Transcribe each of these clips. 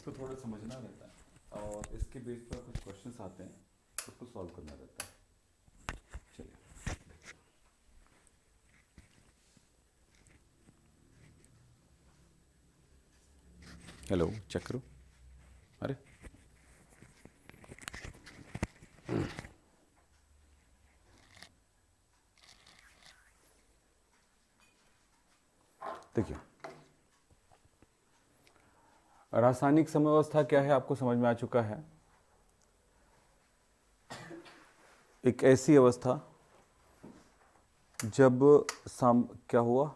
इसको थोड़ा समझना रहता है और इसके बेस पर कुछ क्वेश्चंस आते हैं, उसको सॉल्व करना रहता है। चलिए, हेलो चेक करो। अरे देखिए, रासायनिक समव्यवस्था क्या है आपको समझ में आ चुका है। एक ऐसी अवस्था जब क्या हुआ,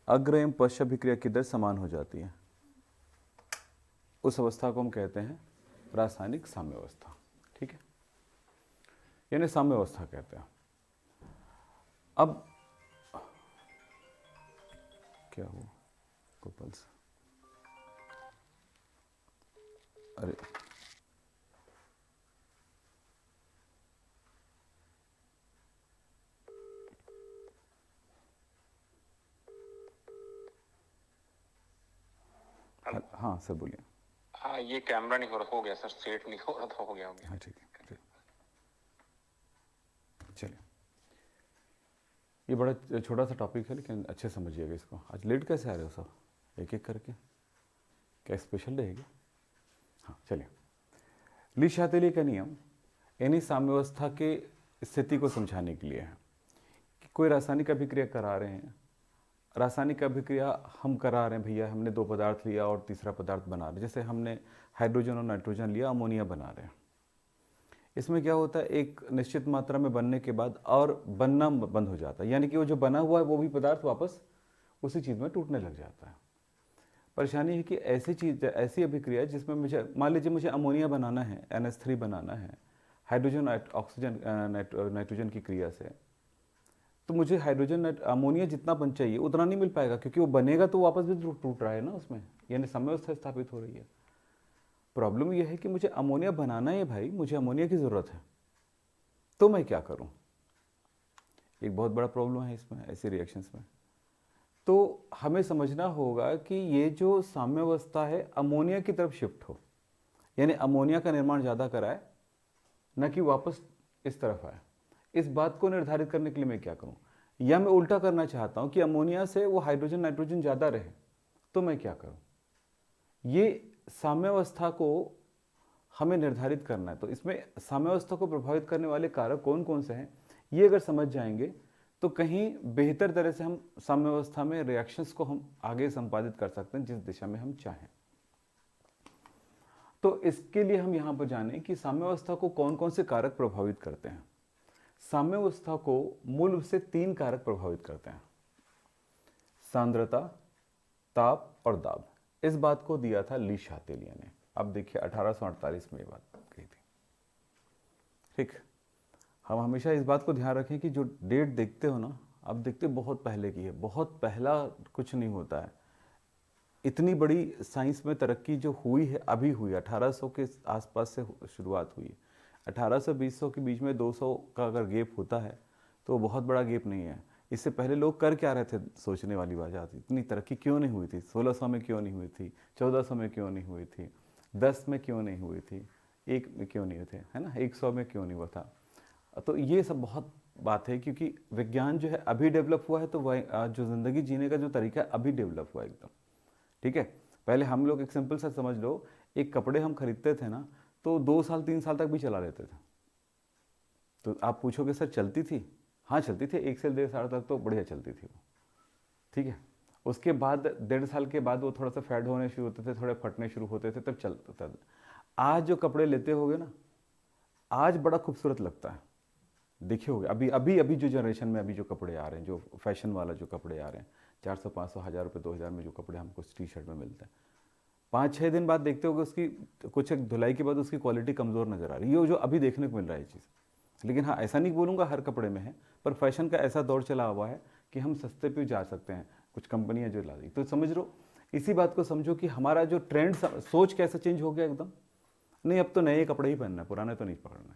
अग्र एवं पश्च अभिक्रिया की दर समान हो जाती है, उस अवस्था को हम कहते हैं रासायनिक साम्यावस्था। ठीक है, यानी साम्यावस्था कहते हैं। अब क्या हुआ गोपाल से? अरे हाँ सर बोलिए। हाँ, ये कैमरा नहीं हो गया सर, सेट नहीं हो रहा था, हो गया। हाँ ठीक है, चलिए। ये बड़ा छोटा सा टॉपिक है लेकिन अच्छे समझिएगा इसको। आज लेट कैसे आ रहे हो सब, एक एक करके? क्या स्पेशल रहेगी? हाँ चलिए। ली शातेली का नियम यानी साम्यावस्था के स्थिति को समझाने के लिए है कि कोई रासायनिक अभिक्रिया करा रहे हैं, रासायनिक अभिक्रिया हम करा रहे हैं भैया, हमने दो पदार्थ लिया और तीसरा पदार्थ बना रहे हैं। जैसे हमने हाइड्रोजन और नाइट्रोजन लिया, अमोनिया बना रहे हैं। इसमें क्या होता है, एक निश्चित मात्रा में बनने के बाद और बनना बंद हो जाता है, यानी कि वो जो बना हुआ है वो भी पदार्थ वापस उसी चीज़ में टूटने लग जाता है। परेशानी है कि ऐसी चीज़, ऐसी अभिक्रिया जिसमें मुझे, मान लीजिए मुझे अमोनिया बनाना है, NH3 बनाना है हाइड्रोजन ऑक्सीजन नाइट्रोजन की क्रिया से, तो मुझे हाइड्रोजन अमोनिया जितना बन चाहिए उतना नहीं मिल पाएगा, क्योंकि वो बनेगा तो वापस भी टूट रहा है ना उसमें, यानी साम्यावस्था स्थापित हो रही है। प्रॉब्लम यह है कि मुझे अमोनिया बनाना है भाई, मुझे अमोनिया की ज़रूरत है, तो मैं क्या करूं? एक बहुत बड़ा प्रॉब्लम है इसमें, ऐसे रिएक्शंस में। तो हमें समझना होगा कि ये जो साम्यावस्था है अमोनिया की तरफ शिफ्ट हो, यानी अमोनिया का निर्माण ज़्यादा कराए, न कि वापस इस तरफ आए। इस बात को निर्धारित करने के लिए मैं क्या करूं? या मैं उल्टा करना चाहता हूं कि अमोनिया से वो हाइड्रोजन नाइट्रोजन ज़्यादा रहे, तो मैं क्या करूं? ये साम्यावस्था को हमें निर्धारित करना है। तो इसमें साम्यावस्था को प्रभावित करने वाले कारक कौन कौन से हैं, ये अगर समझ जाएंगे तो कहीं बेहतर तरह से हम साम्यावस्था में रिएक्शंस को हम आगे संपादित कर सकते हैं जिस दिशा में हम चाहें। तो इसके लिए हम यहां पर जानें कि साम्यावस्था को कौन कौन से कारक प्रभावित करते हैं। साम्यावस्था को मूल रूप से 3 कारक प्रभावित करते हैं: सांद्रता, ताप और दाब। इस बात को दिया था ली शातेलिया ने। अब देखिए 1848 में ये बात कही थी। ठीक, हम हमेशा इस बात को ध्यान रखें कि जो डेट देखते हो ना, अब देखते बहुत पहले की है, बहुत पहला कुछ नहीं होता है। इतनी बड़ी साइंस में तरक्की जो हुई है अभी हुई है, 1800 के आसपास से शुरुआत हुई है। 1800-2000 के बीच में 200 का अगर गैप होता है तो बहुत बड़ा गैप नहीं है। इससे पहले लोग कर क्या रहे थे, सोचने वाली बात आती, इतनी तरक्की क्यों नहीं हुई थी? 1600 में क्यों नहीं हुई थी? 1400 में क्यों नहीं हुई थी? 10 में क्यों नहीं हुई थी? 1 में क्यों नहीं हुए थे, है ना? 100 में क्यों नहीं हुआ था? तो ये सब बहुत बात है, क्योंकि विज्ञान जो है अभी डेवलप हुआ है, तो वह जो ज़िंदगी जीने का जो तरीका है अभी डेवलप हुआ है एकदम। ठीक है, पहले हम लोग, एक सिंपल सा समझ लो, एक कपड़े हम खरीदते थे ना, तो 2 साल 3 साल तक भी चला लेते थे। तो आप पूछोगे सर चलती थी? हाँ चलती थी, 1 से 1.5 साल तक तो बढ़िया चलती थी वो। ठीक है, उसके बाद 1.5 साल के बाद वो थोड़ा सा फेड होने शुरू होते थे, थोड़े फटने शुरू होते थे, तब चलता था। आज जो कपड़े लेते होगे ना, आज बड़ा खूबसूरत लगता है, देखे होगे। अभी अभी अभी जो जनरेशन में अभी जो कपड़े आ रहे हैं, जो फैशन वाला जो कपड़े आ रहे हैं, 400 500 1000 रुपये 2000 में जो कपड़े हमको टी शर्ट में मिलते हैं, 5-6 दिन बाद देखते होगे उसकी कुछ एक धुलाई के बाद उसकी क्वालिटी कमज़ोर नज़र आ रही है। ये जो अभी देखने को मिल रहा है ये चीज़। लेकिन हाँ, ऐसा नहीं बोलूँगा हर कपड़े में है, पर फैशन का ऐसा दौर चला हुआ है कि हम सस्ते पे जा सकते हैं, कुछ कंपनियाँ जो ला रही। तो समझ लो, इसी बात को समझो कि हमारा जो ट्रेंड, सोच कैसे चेंज हो गया एकदम। नहीं, अब तो नए कपड़े ही पहनना है, पुराने तो नहीं पकड़ना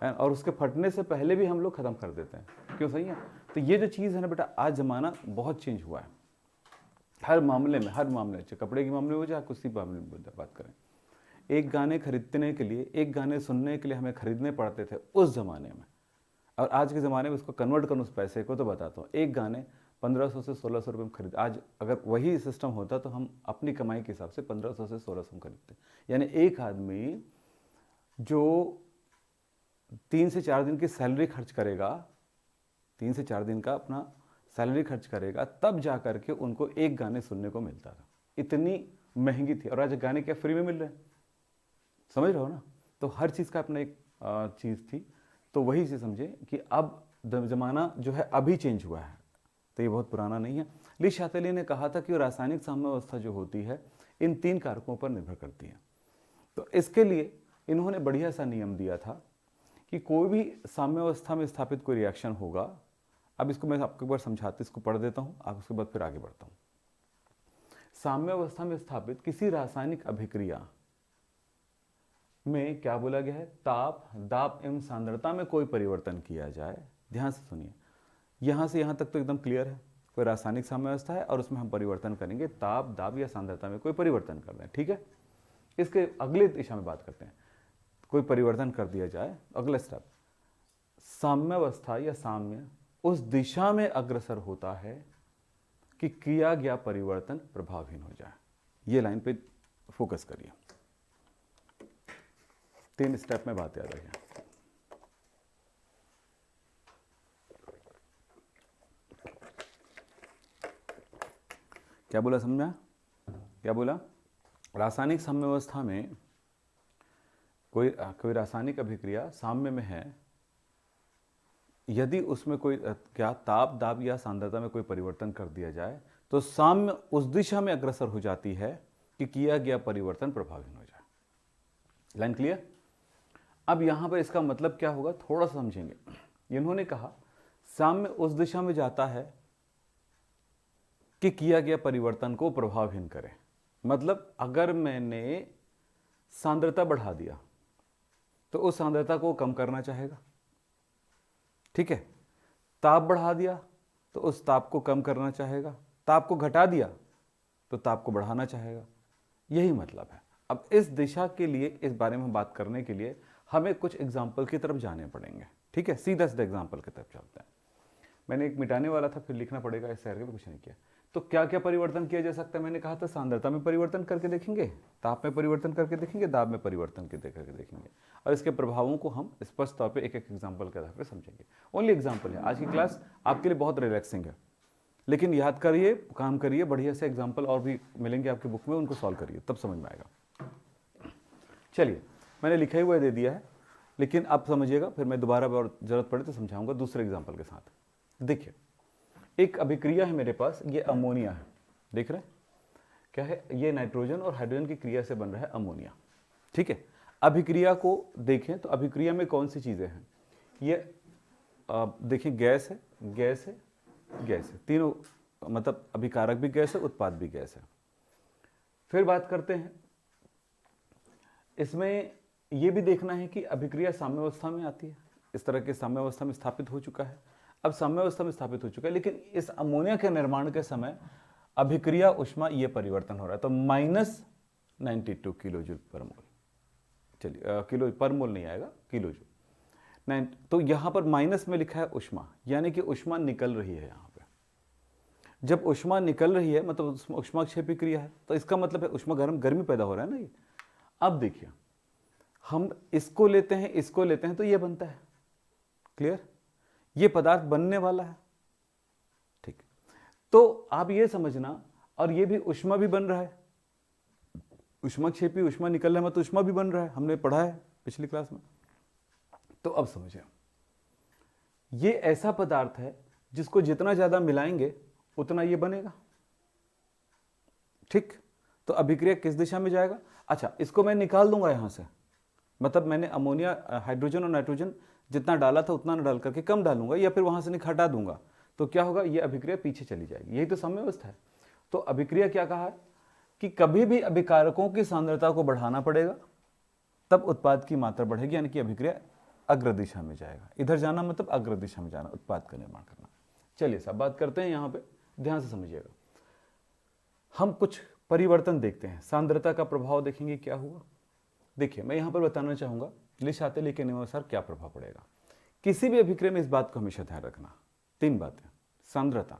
है, और उसके फटने से पहले भी हम लोग ख़त्म कर देते हैं। क्यों? सही है। तो ये जो चीज़ है ना बेटा, आज ज़माना बहुत चेंज हुआ है हर मामले में, हर मामले, चाहे कपड़े के मामले हो चाहे किसी मामले में बात करें। एक गाने खरीदने के लिए, एक गाने सुनने के लिए हमें खरीदने पड़ते थे उस ज़माने में, और आज के ज़माने में उसको कन्वर्ट करूँ उस पैसे को तो बताता हूँ, एक गाने 1500 से 1600 रुपये में खरीद, आज अगर वही सिस्टम होता तो हम अपनी कमाई के हिसाब से 1500 से 1600 में खरीदते। यानी एक आदमी जो 3 से 4 दिन की सैलरी खर्च करेगा, 3 से 4 दिन का अपना सैलरी खर्च करेगा, तब जा कर के उनको एक गाने सुनने को मिलता था। इतनी महंगी थी, और आज गाने क्या फ्री में मिल रहे हैं, समझ रहे हो ना। तो हर चीज़ का अपना एक चीज़ थी। तो वही से समझे कि अब ज़माना जो है अभी चेंज हुआ है, तो ये बहुत पुराना नहीं है। ली शातेली ने कहा था कि रासायनिक साम्यावस्था जो होती है इन 3 कारकों पर निर्भर करती है। तो इसके लिए इन्होंने बढ़िया सा नियम दिया था कि कोई भी साम्यावस्था में स्थापित कोई रिएक्शन होगा, अब इसको मैं आपको एक बार समझाते, इसको पढ़ देता हूँ, आप उसके बाद फिर आगे बढ़ता हूँ। साम्यावस्था में स्थापित किसी रासायनिक अभिक्रिया में क्या बोला गया है, ताप, दाब एवं सांद्रता में कोई परिवर्तन किया जाए। ध्यान से सुनिए, यहाँ से यहाँ तक तो एकदम क्लियर है, कोई रासायनिक साम्यावस्था है और उसमें हम परिवर्तन करेंगे, ताप, दाब या सांद्रता में कोई परिवर्तन कर रहे हैं, ठीक है। इसके अगले दिशा में बात करते हैं, कोई परिवर्तन कर दिया जाए, अगला स्टेप, साम्यावस्था या साम्य उस दिशा में अग्रसर होता है कि किया गया परिवर्तन प्रभावहीन हो जाए। ये लाइन पे फोकस करिए, 3 स्टेप में बात याद रखिए। क्या बोला, समझा क्या बोला? रासायनिक साम्यावस्था में कोई रासायनिक अभिक्रिया साम्य में है, यदि उसमें कोई क्या ताप, दाब या सांद्रता में कोई परिवर्तन कर दिया जाए तो साम्य उस दिशा में अग्रसर हो जाती है कि किया गया परिवर्तन प्रभावहीन हो जाए। Line clear? अब यहां पर इसका मतलब क्या होगा थोड़ा सा समझेंगे। इन्होंने कहा साम्य उस दिशा में जाता है कि किया गया परिवर्तन को प्रभावहीन करे। मतलब अगर मैंने सांद्रता बढ़ा दिया तो उस सांद्रता को कम करना चाहेगा, ठीक है। ताप बढ़ा दिया तो उस ताप को कम करना चाहेगा, ताप को घटा दिया तो ताप को बढ़ाना चाहेगा। यही मतलब है। अब इस दिशा के लिए, इस बारे में बात करने के लिए हमें कुछ एग्जाम्पल की तरफ जाने पड़ेंगे, ठीक है। सीधा सीधा एग्जाम्पल की तरफ चलते हैं। मैंने एक मिटाने वाला था, फिर लिखना पड़ेगा, इस शहर के कुछ नहीं किया। तो क्या क्या परिवर्तन किया जा सकता है? मैंने कहा था सांद्रता में परिवर्तन करके देखेंगे, ताप में परिवर्तन करके देखेंगे, दाब में परिवर्तन करके देखेंगे, और इसके प्रभावों को हम स्पष्ट तौर पे एक एक एग्जाम्पल के आधार पर समझेंगे। ओनली एग्जाम्पल है, आज की क्लास आपके लिए बहुत रिलैक्सिंग है, लेकिन याद करिए, काम करिए, बढ़िया से एग्जाम्पल और भी मिलेंगे आपकी बुक में, उनको सॉल्व करिए, तब समझ में आएगा। चलिए, मैंने लिखा हुआ दे दिया है, लेकिन आप समझिएगा, फिर मैं दोबारा और जरूरत पड़े तो समझाऊंगा दूसरे एग्जाम्पल के साथ। देखिए, एक अभिक्रिया है मेरे पास, ये अमोनिया है, देख रहे हैं क्या है? ये नाइट्रोजन और हाइड्रोजन की क्रिया से बन रहा है अमोनिया, ठीक है। अभिक्रिया को देखें तो अभिक्रिया में कौन सी चीजें हैं? ये देखें, गैस है, गैस है, गैस है, तीनों, मतलब अभिकारक भी गैस है, उत्पाद भी गैस है। फिर बात करते हैं, इसमें यह भी देखना है कि अभिक्रिया साम्यावस्था में आती है, इस तरह के साम्यावस्था में स्थापित हो चुका है। अब साम्यावस्था में स्थापित हो चुका है, लेकिन इस अमोनिया के निर्माण के समय अभिक्रिया उष्मा ये परिवर्तन हो रहा है, तो -92 किलो जूल पर मोल। चलिए, किलो पर मोल नहीं आएगा, किलो जूल। तो यहां पर माइनस में लिखा है उष्मा, यानी कि उष्मा निकल रही है। यहां पे जब उष्मा निकल रही है मतलब उष्माक्षेपी क्रिया है, तो इसका मतलब है उष्मा गर्मी पैदा हो रहा है ना ये। अब देखिए, हम इसको लेते हैं, इसको लेते हैं, तो ये बनता है, क्लियर? ये पदार्थ बनने वाला है, ठीक। तो आप ये समझना, और ये भी उष्मा भी बन रहा है, उष्माक्षेपी, उष्मा निकल रहा है, मतलब उष्मा भी बन रहा है, हमने पढ़ा है पिछली क्लास में। तो अब समझिए, ये ऐसा पदार्थ है जिसको जितना ज्यादा मिलाएंगे उतना ये बनेगा, ठीक। तो अभिक्रिया किस दिशा में जाएगा? अच्छा, इसको मैं निकाल दूंगा यहां से, मतलब मैंने अमोनिया, हाइड्रोजन और नाइट्रोजन जितना डाला था उतना न डाल करके कम डालूंगा, या फिर वहां से हटा दूंगा, तो क्या होगा? ये अभिक्रिया पीछे चली जाएगी। यही तो साम्यावस्था है। तो अभिक्रिया क्या कहा है कि कभी भी अभिकारकों की सांद्रता को बढ़ाना पड़ेगा, तब उत्पाद की मात्रा बढ़ेगी, यानी कि अभिक्रिया अग्र दिशा में जाएगा। इधर जाना मतलब अग्र दिशा में जाना, उत्पाद का निर्माण करना। चलिए साहब, बात करते हैं यहां पे, ध्यान से समझिएगा। हम कुछ परिवर्तन देखते हैं, सांद्रता का प्रभाव देखेंगे क्या हुआ। देखिए मैं यहाँ पर बताना चाहूँगा लिशाते ली के नियमानुसार क्या प्रभाव पड़ेगा। किसी भी अभिक्रिया में इस बात को हमेशा ध्यान रखना, 3 बातें। सांद्रता,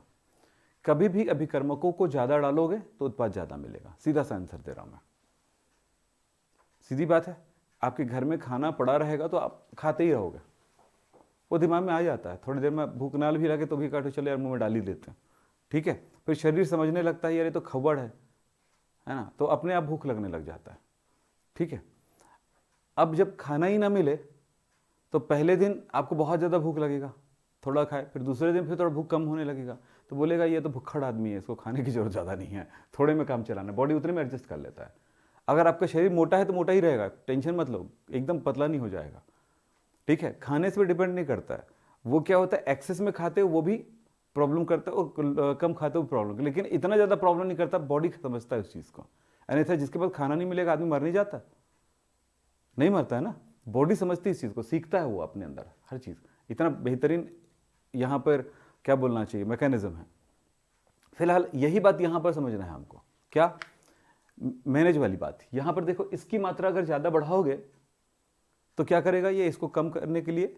कभी भी अभिकर्मकों को ज़्यादा डालोगे तो उत्पाद ज़्यादा मिलेगा, सीधा सा आंसर दे रहा हूँ मैं, सीधी बात है। आपके घर में खाना पड़ा रहेगा तो आप खाते ही रहोगे, वो दिमाग में आ जाता है, थोड़ी देर में भूख नाल भी लगे तो भी काटो चलो यार मुंह में डाल ही देते हैं, ठीक है। फिर शरीर समझने लगता है यार ये तो खबर है ना, तो अपने आप भूख लगने लग जाता है, ठीक है। अब जब खाना ही ना मिले तो पहले दिन आपको बहुत ज़्यादा भूख लगेगा, थोड़ा खाए, फिर दूसरे दिन फिर थोड़ा भूख कम होने लगेगा, तो बोलेगा ये तो भुक्खड़ आदमी है, इसको खाने की जरूरत ज़्यादा नहीं है, थोड़े में काम चलाना, बॉडी उतने में एडजस्ट कर लेता है। अगर आपका शरीर मोटा है तो मोटा ही रहेगा, टेंशन मत लो, एकदम पतला नहीं हो जाएगा, ठीक है। खाने से भी डिपेंड नहीं करता है, वो क्या होता है एक्सेस में खाते हो वो भी प्रॉब्लम करता है और कम खाते हो प्रॉब्लम, लेकिन इतना ज़्यादा प्रॉब्लम नहीं करता, बॉडी समझता है उस चीज़ को। अन्यथा जिसके पास खाना नहीं मिलेगा आदमी मर नहीं जाता, नहीं मरता है ना, बॉडी समझती है इस चीज़ को, सीखता है वो अपने अंदर हर चीज़। इतना बेहतरीन यहाँ पर क्या बोलना चाहिए मैकेनिज्म है। फिलहाल यही बात यहाँ पर समझना है हमको, क्या मैनेज वाली बात। यहाँ पर देखो इसकी मात्रा अगर ज़्यादा बढ़ाओगे तो क्या करेगा ये, इसको कम करने के लिए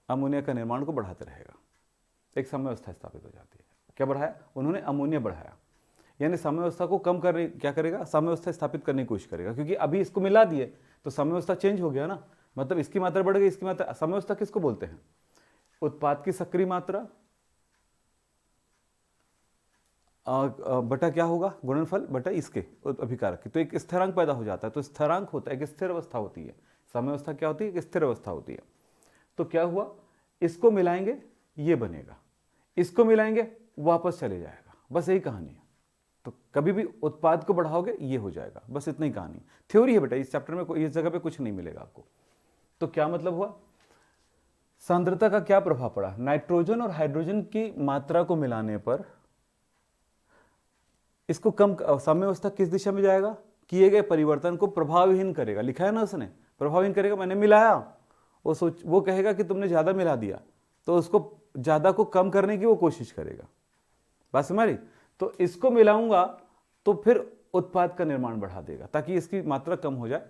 अमोनिया का निर्माण को बढ़ाते रहेगा, एक साम्यावस्था स्थापित हो जाती है। क्या बढ़ाया उन्होंने, अमोनिया बढ़ाया, यानी साम्यावस्था को कम करने, क्या करेगा साम्यावस्था स्थापित करने की कोशिश करेगा, क्योंकि अभी इसको मिला दिए तो साम्यावस्था चेंज हो गया ना, मतलब इसकी मात्रा बढ़ गई, इसकी मात्रा। साम्यावस्था किसको बोलते हैं, उत्पाद की सक्रिय मात्रा बटा क्या होगा गुणनफल बटा इसके अभिकारक की, तो एक स्थिरांक पैदा हो जाता है। तो स्थिरांक होता है, एक स्थिर अवस्था होती है, साम्यावस्था क्या होती है, एक स्थिर अवस्था होती है। तो क्या हुआ, इसको मिलाएंगे ये बनेगा, इसको मिलाएंगे वापस चले जाएगा, बस यही कहानी है। तो कभी भी उत्पाद को बढ़ाओगे ये हो जाएगा, बस इतना ही कहानी, थ्योरी है बेटा, इस चैप्टर में इस जगह पे कुछ नहीं मिलेगा आपको। तो क्या मतलब हुआ, सांद्रता का क्या प्रभाव पड़ा, नाइट्रोजन और हाइड्रोजन की मात्रा को मिलाने पर इसको कम, साम्यावस्था किस दिशा में जाएगा, किए गए परिवर्तन को प्रभावहीन करेगा, लिखा है ना उसने, प्रभावहीन करेगा, मैंने मिलाया, वो कहेगा कि तुमने ज्यादा मिला दिया, तो उसको ज्यादा को कम करने की वो कोशिश करेगा, बात समझ। तो इसको मिलाऊंगा तो फिर उत्पाद का निर्माण बढ़ा देगा ताकि इसकी मात्रा कम हो जाए,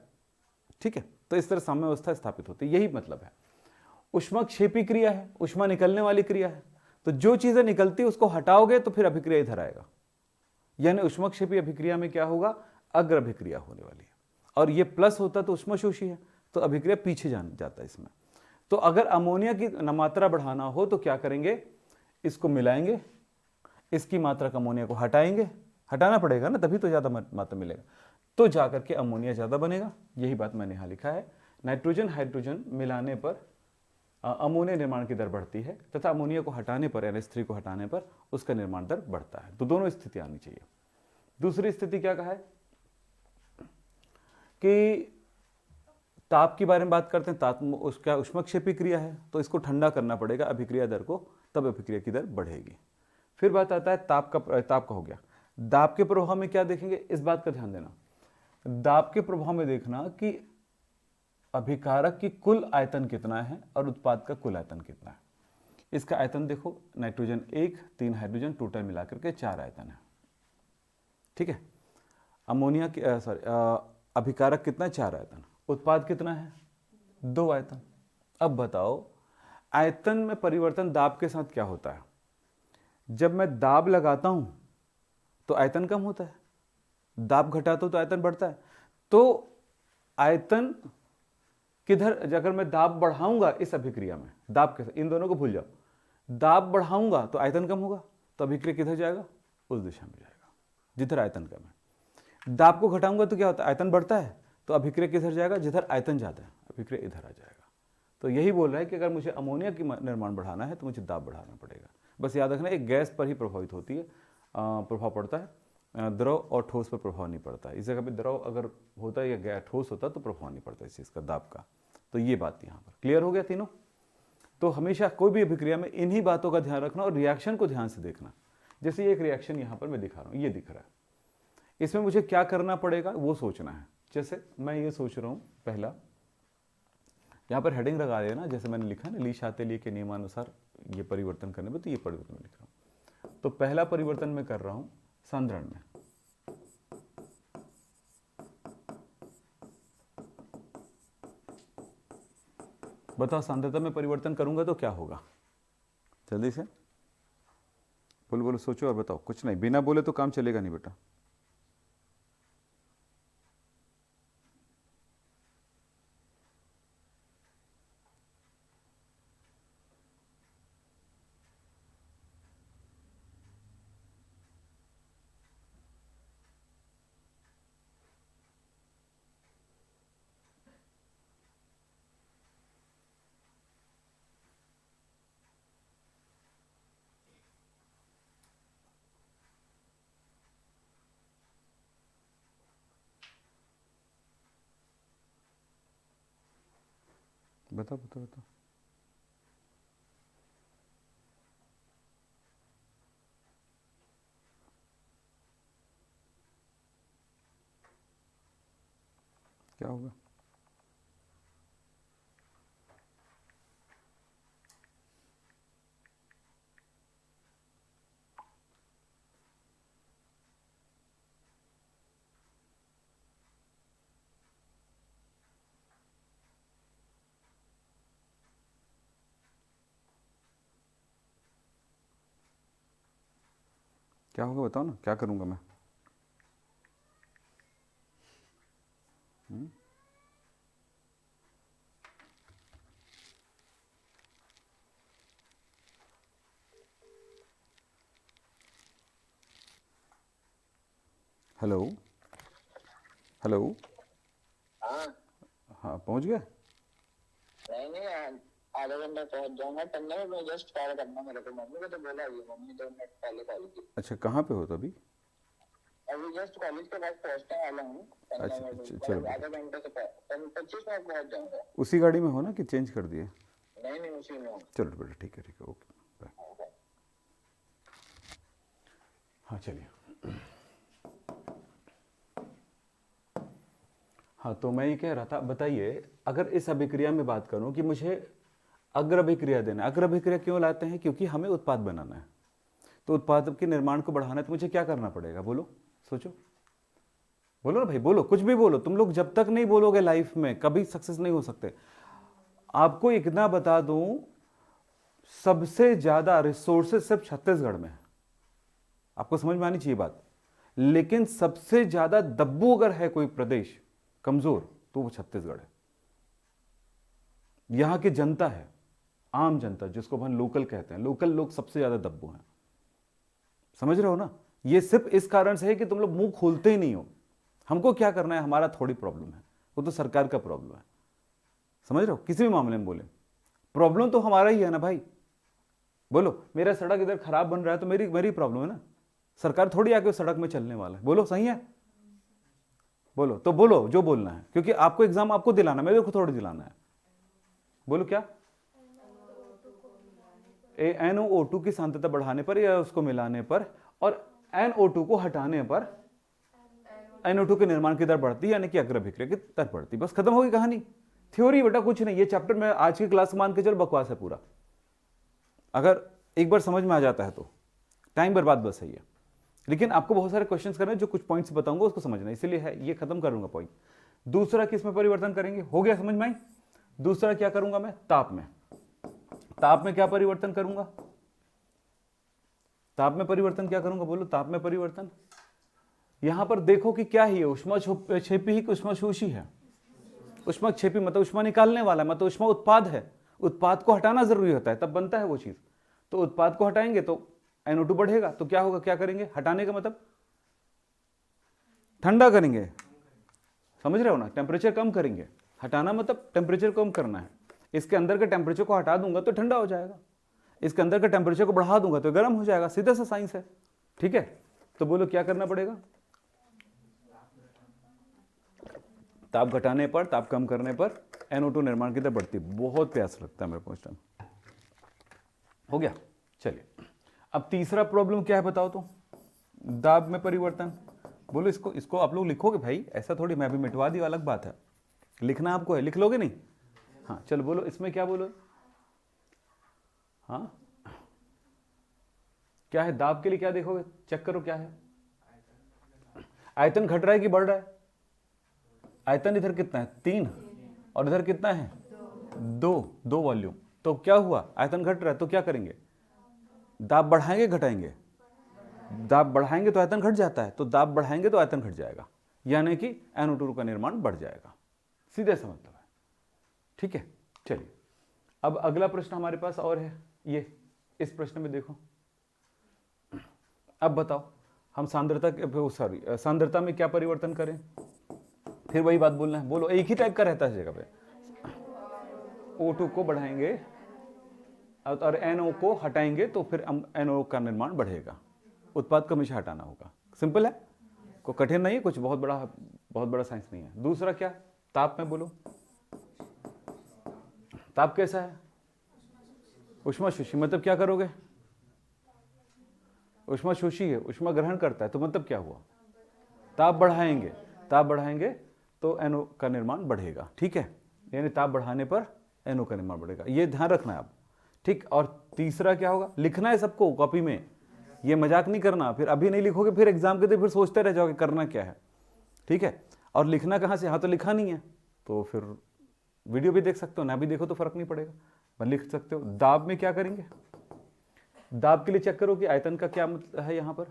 ठीक है। तो इस तरह साम्यावस्था स्थापित होती है, यही मतलब है। ऊष्माक्षेपी क्रिया है, ऊष्मा निकलने वाली क्रिया है, तो जो चीजें निकलती है उसको हटाओगे तो फिर अभिक्रिया इधर आएगा, यानी ऊष्माक्षेपी अभिक्रिया में क्या होगा, अग्र अभिक्रिया होने वाली है, और ये प्लस होता तो ऊष्माशोषी है, तो अभिक्रिया पीछे जाता है इसमें। तो अगर अमोनिया की मात्रा बढ़ाना हो तो क्या करेंगे, इसको मिलाएंगे, इसकी मात्रा का अमोनिया को हटाएंगे, हटाना पड़ेगा ना तभी तो ज्यादा मात्रा मिलेगा, तो जाकर के अमोनिया ज्यादा बनेगा। यही बात मैंने यहां लिखा है, नाइट्रोजन हाइड्रोजन मिलाने पर अमोनिया निर्माण की दर बढ़ती है तथा अमोनिया को हटाने पर NH3 को हटाने पर उसका निर्माण दर बढ़ता है। तो दोनों स्थिति आनी चाहिए। दूसरी स्थिति क्या कहा है कि ताप के बारे में बात करते हैं, ताप उसका ऊष्माक्षेपी क्रिया है, तो इसको ठंडा करना पड़ेगा अभिक्रिया दर को, तब अभिक्रिया की दर बढ़ेगी। फिर बात आता है ताप का हो गया। दाब के प्रभाव में क्या देखेंगे, इस बात का ध्यान देना, दाब के प्रभाव में देखना कि अभिकारक की कुल आयतन कितना है और उत्पाद का कुल आयतन कितना है। इसका आयतन देखो, नाइट्रोजन 1, 3 हाइड्रोजन, टोटल मिलाकर के 4 आयतन है, ठीक है। अमोनिया की अभिकारक कितना है, 4 आयतन, उत्पाद कितना है, 2 आयतन। अब बताओ आयतन में परिवर्तन दाब के साथ क्या होता है, जब मैं दाब लगाता हूं तो आयतन कम होता है, दाब घटाता हूं तो आयतन बढ़ता है। तो आयतन किधर, अगर मैं दाब बढ़ाऊंगा इस अभिक्रिया में, दाब के, इन दोनों को भूल जाओ, दाब बढ़ाऊंगा तो आयतन कम होगा, तो अभिक्रिया किधर जाएगा, उस दिशा में जाएगा जिधर आयतन कम है। दाब को घटाऊंगा तो क्या होता है, आयतन बढ़ता है, तो अभिक्रिया किधर जाएगा, जिधर आयतन ज्यादा है, अभिक्रिया इधर आ जाएगा। तो यही बोल रहा है कि अगर मुझे अमोनिया की निर्माण बढ़ाना है तो मुझे दाब बढ़ाना पड़ेगा। बस याद रखना एक गैस पर ही प्रभावित होती है, प्रभाव पड़ता है, द्रव और ठोस पर प्रभाव नहीं पड़ता है। इस जगह पे द्रव अगर होता है या ठोस होता तो प्रभाव नहीं पड़ता इस चीज़ का, दाब का। तो ये बात यहाँ पर क्लियर हो गया तीनों। तो हमेशा कोई भी अभिक्रिया में इन्हीं बातों का ध्यान रखना और रिएक्शन को ध्यान से देखना। जैसे ये एक रिएक्शन यहाँ पर मैं दिखा रहा हूँ, ये दिख रहा है, इसमें मुझे क्या करना पड़ेगा वो सोचना है। जैसे मैं ये सोच रहा हूँ, पहला यहाँ पर हेडिंग लगा देना, जैसे मैंने लिखा ना, ली शाते ली के नियमानुसार ये परिवर्तन करने में, तो ये परिवर्तन में लिख रहा हूँ। तो पहला परिवर्तन मैं कर रहा हूँ सांद्रण में, बताओ सांद्रता में परिवर्तन करूंगा तो क्या होगा? जल्दी से बोलो बोलो, सोचो और बताओ। कुछ नहीं, बिना बोले तो काम चलेगा नहीं बेटा। बताओ बताओ बताओ। क्या होगा? क्या होगा बताओ ना, क्या करूंगा मैं? Hello hello. हाँ। हाँ पहुंच गया? नहीं आधा घंटा पहुंच जाऊंगा। पन्ने में मैं जस्ट कॉल करना मेरे को। मम्मी को तो बोला ही, मम्मी 2 मिनट पहले कॉल की। अच्छा, कहाँ पे हो तो अभी? अभी जस्ट कॉलेज के बाद पहुंचने वाला हूँ। पन्ने अच्छा में अच्छा, चलो आधा घंटे से 25 मिनट पहुंच जाऊंगा। उसी गाड़ी में हो ना कि चेंज कर दिए? नहीं उसी में हूँ। चलो बेटा, ठीक है ओके बाय। हाँ चलिए। हाँ तो मैं ये कह रहा था, बताइए अगर इस अभिक्रिया में बात करूं कि मुझे अग्र अभिक्रिया देना है। अग्र अभिक्रिया क्यों लाते हैं? क्योंकि हमें उत्पाद बनाना है। तो उत्पाद के निर्माण को बढ़ाना है तो मुझे क्या करना पड़ेगा? बोलो, सोचो, बोलो ना भाई, बोलो, कुछ भी बोलो। तुम लोग जब तक नहीं बोलोगे लाइफ में कभी सक्सेस नहीं हो सकते। आपको इतना बता दूं, सबसे ज्यादा रिसोर्सेज सिर्फ छत्तीसगढ़ में है। आपको समझ में आनी चाहिए बात। लेकिन सबसे ज्यादा दब्बू अगर है कोई प्रदेश कमजोर तो वो छत्तीसगढ़ है। यहां की जनता है, आम जनता, जिसको हम लोकल कहते हैं, लोकल लोग सबसे ज्यादा दब्बू हैं। समझ रहे हो ना? ये सिर्फ इस कारण से है कि तुम लोग मुंह खोलते ही नहीं हो। हमको क्या करना है, हमारा थोड़ी प्रॉब्लम है, वो तो सरकार का प्रॉब्लम है। समझ रहे हो? किसी भी मामले में बोले, प्रॉब्लम तो हमारा ही है ना भाई। बोलो, मेरा सड़क इधर खराब बन रहा है तो मेरी मेरी प्रॉब्लम है ना। सरकार थोड़ी आके उस सड़क में चलने वाला है। बोलो, सही है? बोलो तो बोलो जो बोलना है, क्योंकि आपको एग्जाम आपको दिलाना, मेरे को थोड़ी दिलाना है। बोलो क्या? NO2 की सांद्रता बढ़ाने पर या उसको मिलाने पर, और NO2 को हटाने पर NO2 के निर्माण की दर बढ़ती है, यानी कि अग्र अभिक्रिया की दर बढ़ती। बस खत्म होगी कहानी। थ्योरी बेटा कुछ नहीं। ये चैप्टर में आज की क्लास मान के चल बकवास है पूरा। अगर एक बार समझ में आ जाता है तो टाइम बर्बाद बस है ये। लेकिन आपको बहुत सारे क्वेश्चंस करने, जो कुछ पॉइंट्स बताऊंगा उसको समझना, इसलिए है ये। खत्म करूंगा पॉइंट। दूसरा किस में परिवर्तन करेंगे? हो गया समझ में आई? दूसरा क्या करूंगा मैं? ताप में। ताप में क्या परिवर्तन करूंगा? ताप में परिवर्तन क्या करूंगा? बोलो, ताप में परिवर्तन। यहां पर देखो कि क्या ही है, ऊष्माक्षेपी ही कि ऊष्माशोषी है? ऊष्माक्षेपी मतलब ऊष्मा निकालने वाला, मतलब ऊष्मा उत्पाद है। उत्पाद को हटाना जरूरी होता है, तब बनता है वो चीज। तो उत्पाद को हटाएंगे तो NO2 बढ़ेगा। तो क्या होगा? क्या करेंगे? हटाने का मतलब ठंडा करेंगे। समझ रहे हो ना? टेम्परेचर कम करेंगे। हटाना मतलब टेम्परेचर कम करना है। इसके अंदर के टेम्परेचर को हटा दूंगा तो ठंडा हो जाएगा, इसके अंदर के टेम्परेचर को बढ़ा दूंगा तो गर्म हो जाएगा। सीधा सा साइंस है, ठीक है? तो बोलो क्या करना पड़ेगा? ताप घटाने पर, ताप कम करने पर NO2 निर्माण की दर बढ़ती है। बहुत प्यास लगता है मेरे को इस टाइम। हो गया? चलिए, अब तीसरा प्रॉब्लम क्या है बताओ तो? दाब में परिवर्तन। बोलो, इसको आप लोग लिखोगे भाई, ऐसा थोड़ी मैं भी मिटवा दी, अलग बात है। लिखना आपको है, लिख लोगे नहीं? हाँ चलो बोलो, इसमें क्या बोलो? हाँ क्या है? दाब के लिए क्या देखोगे? चेक करो क्या है। आयतन घट रहा है कि बढ़ रहा है? आयतन इधर कितना है? 3, और इधर कितना है? दो वॉल्यूम, तो क्या हुआ, आयतन घट रहा है, तो क्या करेंगे, दाब बढ़ाएंगे घटाएंगे, दाब बढ़ाएंगे तो आयतन घट जाता है, तो दाब बढ़ाएंगे तो आयतन घट जाएगा, यानी कि NO2 का निर्माण बढ़ जाएगा। सीधे सा मतलब है, ठीक है। चलिए अब अगला प्रश्न हमारे पास और है, ये इस प्रश्न में देखो, अब बताओ हम सांद्रता में क्या परिवर्तन करें, फिर वही बात बोलना है, बोलो, एक ही टाइप का रहता है जगह पे। O2 को बढ़ाएंगे और NO को हटाएंगे तो फिर NO का निर्माण बढ़ेगा, उत्पाद को हमेशा हटाना होगा। सिंपल है, कोई कठिन नहीं है, कुछ बहुत बड़ा साइंस नहीं है। दूसरा क्या, ताप में बोलो, ताप कैसा है, ऊष्माशोषी, मतलब क्या करोगे, ऊष्माशोषी है, ऊष्मा ग्रहण करता है, तो मतलब क्या हुआ, ताप बढ़ाएंगे तो NO का निर्माण बढ़ेगा, ठीक है, यानी ताप बढ़ाने पर NO का निर्माण बढ़ेगा, ये ध्यान रखना है आप, ठीक। और तीसरा क्या होगा, लिखना है सबको कॉपी में, ये मजाक नहीं करना, फिर अभी नहीं लिखोगे फिर एग्जाम के दिन फिर सोचते रह जाओगे करना क्या है, ठीक है। और लिखना कहाँ से, हाँ तो लिखा नहीं है तो फिर वीडियो भी देख सकते हो, ना भी देखो तो फर्क नहीं पड़ेगा, पर लिख सकते हो। दाब में क्या करेंगे, दाब के लिए चेक करो कि आयतन का क्या मतलब है, यहां पर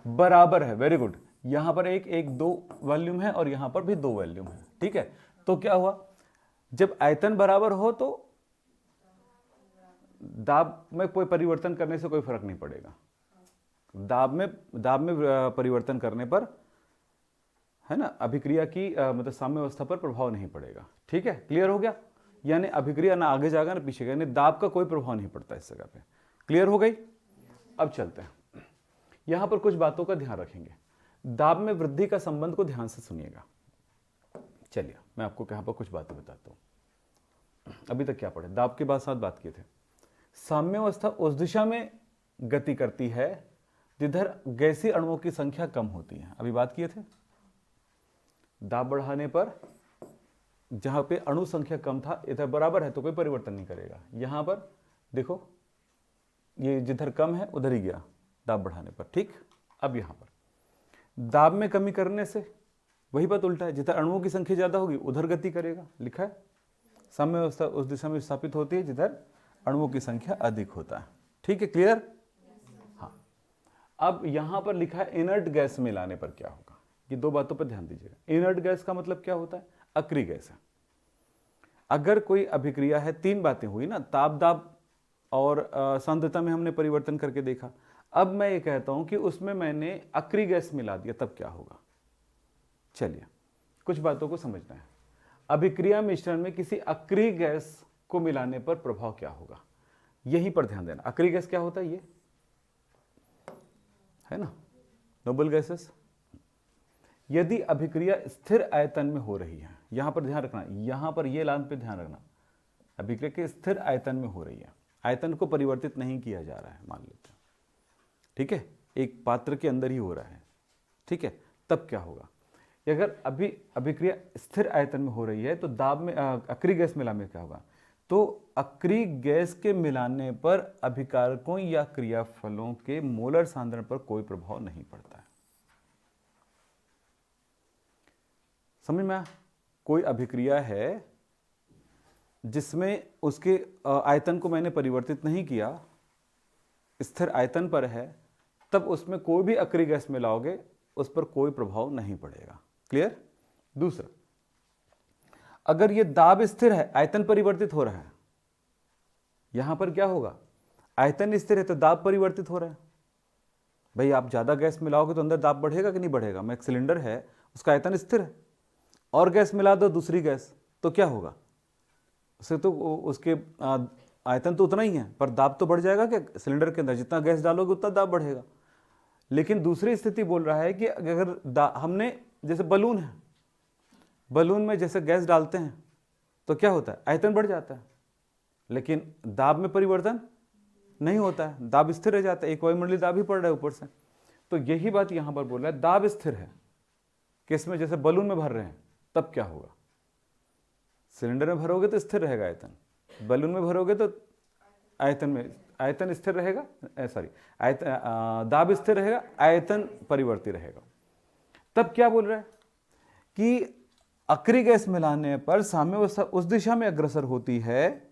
बराबर है, वेरी गुड, यहां पर एक दो वॉल्यूम है और यहां पर भी दो वॉल्यूम है, ठीक है। तो क्या हुआ, जब आयतन बराबर हो तो दाब में कोई परिवर्तन करने से कोई फर्क नहीं पड़ेगा, दाब में परिवर्तन करने पर, है ना, अभिक्रिया की मतलब साम्य अवस्था पर प्रभाव नहीं पड़ेगा, ठीक है, क्लियर हो गया। यानी अभिक्रिया ना आगे जाएगा ना पीछे, यानी दाब का कोई प्रभाव नहीं पड़ता इस जगह पे, क्लियर हो गई। अब चलते हैं, यहां पर कुछ बातों का ध्यान रखेंगे, दाब में वृद्धि का संबंध को ध्यान से सुनिएगा। चलिए मैं आपको यहां पर कुछ बातें बताता हूं। अभी तक क्या पढ़े, दाब के बाद साथ बात किए थे, साम्य अवस्था उस दिशा में गति करती है जिधर गैसीय अणुओं की संख्या कम होती है, अभी बात किए थे। दाब बढ़ाने पर जहां पे अणु संख्या कम था इधर बराबर है तो कोई परिवर्तन नहीं करेगा, यहां पर देखो ये जिधर कम है उधर ही गया दाब बढ़ाने पर, ठीक। अब यहां पर दाब में कमी करने से वही बात उल्टा है, जिधर अणुओं की संख्या ज्यादा होगी उधर गति करेगा, लिखा है, साम्य अवस्था उस दिशा में स्थापित होती है जिधर अणुओं की संख्या अधिक होता है, ठीक है, क्लियर। हाँ, अब यहां पर लिखा है इनर्ट गैस में लाने पर क्या होगा, ये दो बातों पर ध्यान दीजिएगा। इनर्ट गैस का मतलब क्या होता है, अक्रिय गैस है। अगर कोई अभिक्रिया है, तीन बातें हुई ना, ताप दाब और सांद्रता में हमने परिवर्तन करके देखा, अब मैं ये कहता हूं कि उसमें मैंने अक्रिय गैस मिला दिया, तब क्या होगा। चलिए कुछ बातों को समझना है, अभिक्रिया मिश्रण में किसी अक्रिय गैस को मिलाने पर प्रभाव क्या होगा, यहीं पर ध्यान देना। अक्रिय गैस क्या होता है, ये है ना, नोबल गैसेस। यदि अभिक्रिया स्थिर आयतन में हो रही है, यहां पर ध्यान रखना, यहां पर ये लाइन पे ध्यान रखना, अभिक्रिया के स्थिर आयतन में हो रही है, आयतन को परिवर्तित नहीं किया जा रहा है, मान लेते हैं, ठीक है, एक पात्र के अंदर ही हो रहा है, ठीक है, तब क्या होगा, अगर अभिक्रिया स्थिर आयतन में हो रही है तो दाब में अक्रिय गैस मिलाने में क्या होगा, तो अक्रिय गैस के मिलाने पर अभिकारकों या क्रियाफलों के मोलर सांद्रण पर कोई प्रभाव नहीं पड़ता है। समझ में आया, कोई अभिक्रिया है जिसमें उसके आयतन को मैंने परिवर्तित नहीं किया, स्थिर आयतन पर है, तब उसमें कोई भी अक्रिय गैस मिलाओगे उस पर कोई प्रभाव नहीं पड़ेगा, क्लियर। दूसरा, अगर ये दाब स्थिर है, आयतन परिवर्तित हो रहा है, यहां पर क्या होगा, आयतन स्थिर है तो दाब परिवर्तित हो रहा है। भाई आप ज्यादा गैस मिलाओगे तो अंदर दाब बढ़ेगा कि नहीं बढ़ेगा, मैं एक सिलेंडर है उसका आयतन स्थिर है, और गैस मिला दो दूसरी गैस तो क्या होगा, उससे तो उसके आयतन तो उतना ही है पर दाब तो बढ़ जाएगा क्या, सिलेंडर के अंदर जितना गैस डालोगे उतना दाब बढ़ेगा। लेकिन दूसरी स्थिति बोल रहा है कि अगर हमने, जैसे बलून है, बलून में जैसे गैस डालते हैं तो क्या होता है, आयतन बढ़ जाता है, लेकिन दाब में परिवर्तन नहीं होता है, दाब स्थिर रह जाता है, एक वायुमंडलीय दाब ही पड़ रहा है ऊपर से। तो यही बात यहां पर बोल रहा है, दाब स्थिर है, किसमें, जैसे बलून में भर रहे हैं, तब क्या होगा, सिलेंडर में भरोगे तो स्थिर रहेगा आयतन, बलून में भरोगे तो आयतन स्थिर रहेगा, सॉरी आयतन, दाब स्थिर रहेगा, आयतन परिवर्तित रहेगा। तब क्या बोल रहा है कि अक्रिय गैस मिलाने पर साम्यावस्था उस दिशा में अग्रसर होती है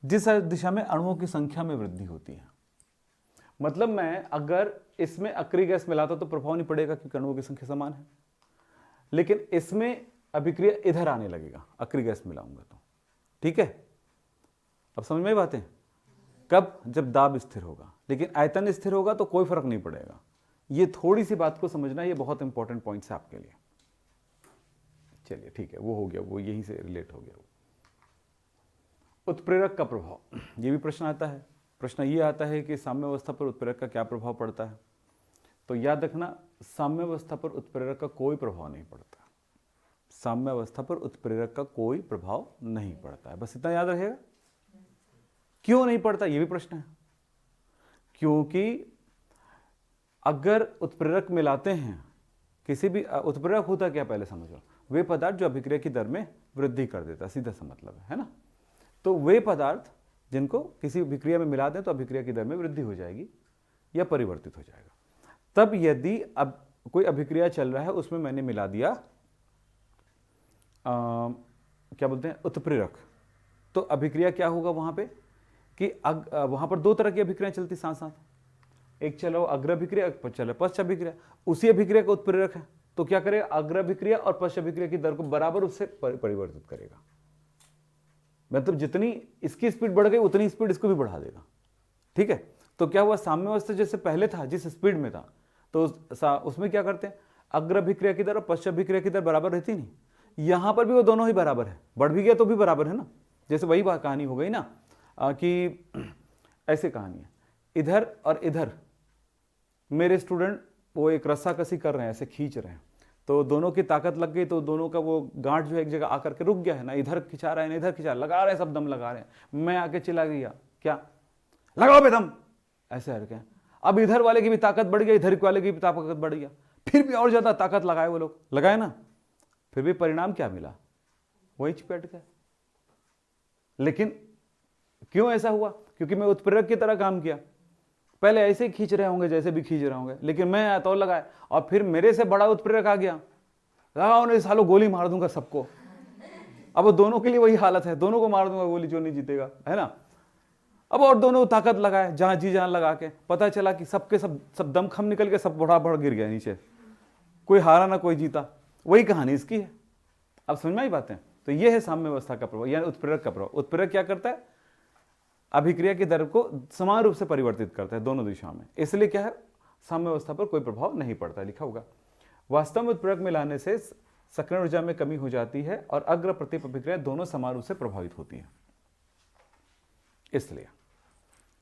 जिस दिशा में अणुओं की संख्या में वृद्धि होती है। मतलब मैं अगर इसमें अक्रिय गैस मिलाता तो प्रभाव नहीं पड़ेगा क्योंकि अणुओं की संख्या समान है, लेकिन इसमें अभिक्रिया इधर आने लगेगा अक्रिय गैस मिलाऊंगा तो। ठीक है, अब समझ में बातें? कब? जब दाब स्थिर होगा, लेकिन आयतन स्थिर होगा तो कोई फर्क नहीं पड़ेगा। ये थोड़ी सी बात को समझना, ये बहुत इंपॉर्टेंट पॉइंट्स है आपके लिए। चलिए ठीक है, वो हो गया, वो यहीं से रिलेट हो गया। उत्प्रेरक का प्रभाव, ये भी प्रश्न आता है। प्रश्न ये आता है कि साम्यावस्था पर उत्प्रेरक का क्या प्रभाव पड़ता है। तो याद रखना, साम्यावस्था पर उत्प्रेरक का कोई प्रभाव नहीं पड़ता। साम्यावस्था पर उत्प्रेरक का कोई प्रभाव नहीं पड़ता है, बस इतना याद रखेगा। क्यों नहीं पड़ता, ये भी प्रश्न है। क्योंकि अगर उत्प्रेरक मिलाते हैं, किसी भी उत्प्रेरक होता क्या, पहले समझो, वे पदार्थ जो अभिक्रिया की दर में वृद्धि कर देता, सीधा सा मतलब है ना। तो वे पदार्थ जिनको किसी अभिक्रिया में मिला दें तो अभिक्रिया की दर में वृद्धि हो जाएगी या परिवर्तित हो जाएगा। तब यदि अब कोई अभिक्रिया चल रहा है, उसमें मैंने मिला दिया क्या बोलते हैं, उत्प्रेरक, तो अभिक्रिया क्या होगा वहां पे कि वहां पर दो तरह की अभिक्रिया चलती साथ साथ। एक चलो अग्र अभिक्रिया, एक चलो पश्च अभिक्रिया। उसी अभिक्रिया का उत्प्रेरक है तो क्या करेगा, अग्र अभिक्रिया और पश्च अभिक्रिया की दर को बराबर उससे परिवर्तित करेगा। मतलब जितनी इसकी स्पीड बढ़ गई उतनी स्पीड इसको भी बढ़ा देगा। ठीक है, तो क्या हुआ, साम्यावस्था जैसे पहले था जिस स्पीड में था, तो उसमें क्या करते हैं, अग्र अभिक्रिया की दर और पश्च अभिक्रिया की दर बराबर रहती नहीं। यहां पर भी वो दोनों ही बराबर है, बढ़ भी गया तो भी बराबर है ना। जैसे वही बात कहानी हो गई ना कि ऐसे कहानी है, इधर और इधर मेरे स्टूडेंट वो एक रस्साकसी कर रहे हैं, ऐसे खींच रहे हैं, तो दोनों की ताकत लग गई, तो दोनों का वो गांठ जो है एक जगह आकर के रुक गया है ना, इधर खिंचा रहा है ना इधर खिंचा, लगा रहे हैं, सब दम लगा रहे हैं। मैं आके चिल्ला गया, क्या लगाओ बे दम, ऐसे हरके। अब इधर वाले की भी ताकत बढ़ गई, इधर वाले की भी ताकत बढ़ गया, फिर भी और ज्यादा ताकत लगाए वो लोग, लगाए ना, फिर भी परिणाम क्या मिला, वही चिपट गए। लेकिन क्यों ऐसा हुआ, क्योंकि मैं उत्प्रेरक की तरह काम किया। पहले ऐसे ही खींच रहे होंगे जैसे भी खींच रहे होंगे, लेकिन मैं आया तो लगाया, और फिर मेरे से बड़ा उत्प्रेरक आ गया, लगाओ नहीं सालों, गोली मार दूंगा सबको। अब दोनों के लिए वही हालत है, दोनों को मार दूंगा गोली, जो नहीं जीतेगा, है ना। अब और दोनों ताकत लगाए, जहां जी जहां लगा के, पता चला कि सबके सब दम खम निकल के सब बड़ा बड़ गिर गया नीचे, कोई हारा ना कोई जीता। वही कहानी इसकी है। अब समझ में आई बातें? तो ये है साम्यावस्था का प्रभाव, यानी उत्प्रेरक का प्रभाव। उत्प्रेरक क्या करता है, अभिक्रिया की दर को समान रूप से परिवर्तित करता है दोनों दिशाओं में, इसलिए क्या है, साम्यावस्था पर कोई प्रभाव नहीं पड़ता, लिखा होगा। वास्तव में उत्प्रेरक मिलाने से सक्रिय ऊर्जा में कमी हो जाती है और अग्र प्रत्येक अभिक्रिया दोनों समान रूप से प्रभावित होती है, इसलिए।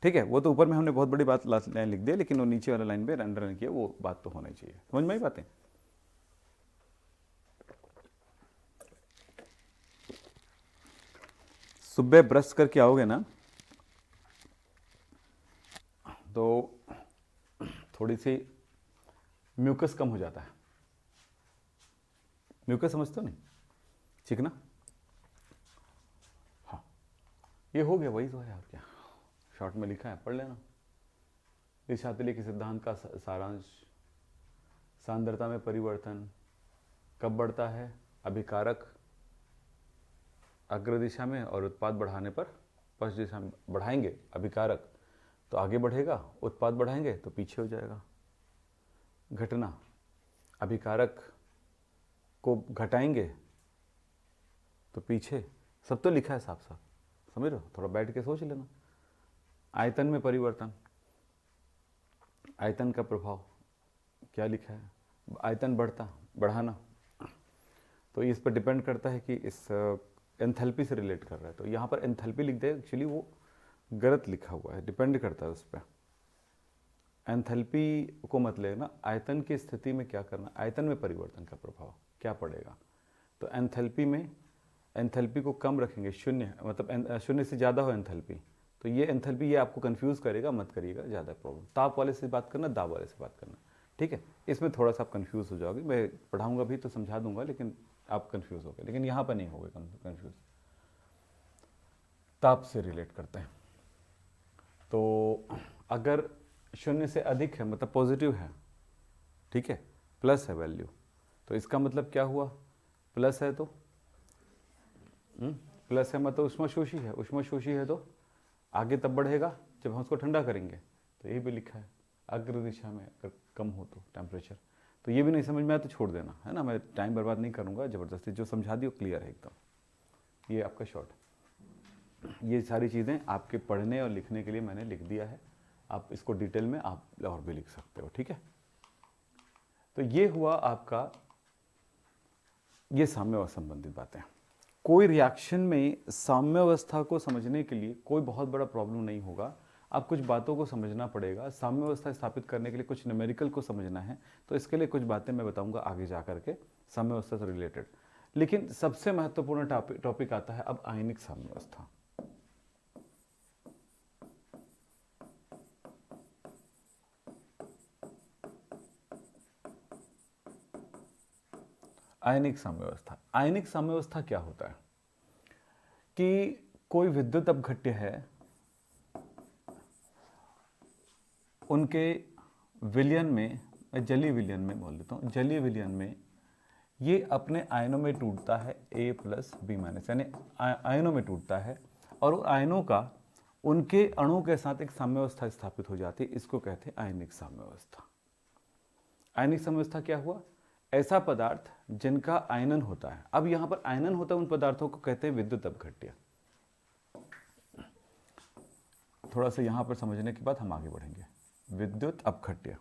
ठीक है, वो तो ऊपर में हमने बहुत बड़ी बात लाइन लिख दी, लेकिन वो नीचे वाला लाइन पे अंडरलाइन किया, वो बात तो होनी चाहिए। समझ में आई बातें? सुबह ब्रश करके आओगे ना तो थोड़ी सी म्यूकस कम हो जाता है। म्यूकस समझते हो नहीं, चिकना, हाँ ये हो गया, वही तो है और क्या, शॉर्ट में लिखा है, पढ़ लेना। निशातली के सिद्धांत का सारांश, सांद्रता में परिवर्तन कब बढ़ता है, अभिकारक अग्र दिशा में और उत्पाद बढ़ाने पर पश्च दिशा में बढ़ाएंगे अभिकारक तो आगे बढ़ेगा, उत्पाद बढ़ाएंगे तो पीछे हो जाएगा। घटना, अभिकारक को घटाएंगे तो पीछे, सब तो लिखा है साफ साफ, समझ रहे हो, थोड़ा बैठ के सोच लेना। आयतन में परिवर्तन, आयतन का प्रभाव क्या लिखा है, आयतन बढ़ाना, तो इस पर डिपेंड करता है कि इस एंथैल्पी से रिलेट कर रहा है, तो यहाँ पर एंथैल्पी लिख दे, एक्चुअली वो गलत लिखा हुआ है, डिपेंड करता है उस पर। एंथैल्पी को मत लेना, आयतन की स्थिति में क्या करना, आयतन में परिवर्तन का प्रभाव क्या पड़ेगा। तो एंथैल्पी में, एंथैल्पी को कम रखेंगे, शून्य, मतलब शून्य से ज़्यादा हो एंथैल्पी, तो ये एंथैल्पी ये आपको कंफ्यूज करेगा, मत करिएगा ज़्यादा प्रॉब्लम। ताप वाले से बात करना, दाब वाले से बात करना, ठीक है। इसमें थोड़ा सा आप कन्फ्यूज हो जाओगे, मैं पढ़ाऊँगा भी तो समझा दूंगा, लेकिन आप कंफ्यूज हो गए, लेकिन यहाँ पर नहीं हो गए कंफ्यूज। ताप से रिलेट करते हैं, तो अगर शून्य से अधिक है मतलब पॉजिटिव है, ठीक है, प्लस है वैल्यू, तो इसका मतलब क्या हुआ प्लस है तो प्लस है मतलब ऊष्माशोषी है, ऊष्माशोषी है तो आगे तब बढ़ेगा जब हम उसको ठंडा करेंगे। तो ये भी लिखा है अग्र दिशा में अगर कम हो तो टेम्परेचर। तो ये भी नहीं समझ में आया तो छोड़ देना, है ना, मैं टाइम बर्बाद नहीं करूँगा ज़बरदस्ती, जो समझा दी वो क्लियर है एकदम। ये आपका शॉर्ट, ये सारी चीज़ें आपके पढ़ने और लिखने के लिए मैंने लिख दिया है, आप इसको डिटेल में आप और भी लिख सकते हो, ठीक है। तो ये हुआ आपका ये साम्यावस्था संबंधित बातें। कोई रिएक्शन में साम्यावस्था को समझने के लिए कोई बहुत बड़ा प्रॉब्लम नहीं होगा, आप कुछ बातों को समझना पड़ेगा। साम्यावस्था स्थापित करने के लिए कुछ न्यूमेरिकल को समझना है, तो इसके लिए कुछ बातें मैं बताऊंगा आगे जा करके साम्यावस्था से रिलेटेड। लेकिन सबसे महत्वपूर्ण टॉपिक आता है अब आयनिक साम्यावस्था। आयनिक साम्यावस्था, आयनिक साम्यावस्था क्या होता है कि कोई विद्युत अपघट्य है, उनके विलयन में, मैं जलीय विलयन में बोल देता हूँ, जलीय विलयन में ये अपने आयनों में टूटता है A+B-, यानी आयनों में टूटता है और उन आयनों का उनके अणु के साथ एक साम्यावस्था स्थापित हो जाती है, इसको कहते हैं आयनिक साम्यावस्था। आयनिक साम्यावस्था क्या हुआ? ऐसा पदार्थ जिनका आयनन होता है। अब यहां पर आयनन होता है उन पदार्थों को कहते हैं विद्युत अपघट्य। थोड़ा सा यहां पर समझने के बाद हम आगे बढ़ेंगे। विद्युत अपघट्य,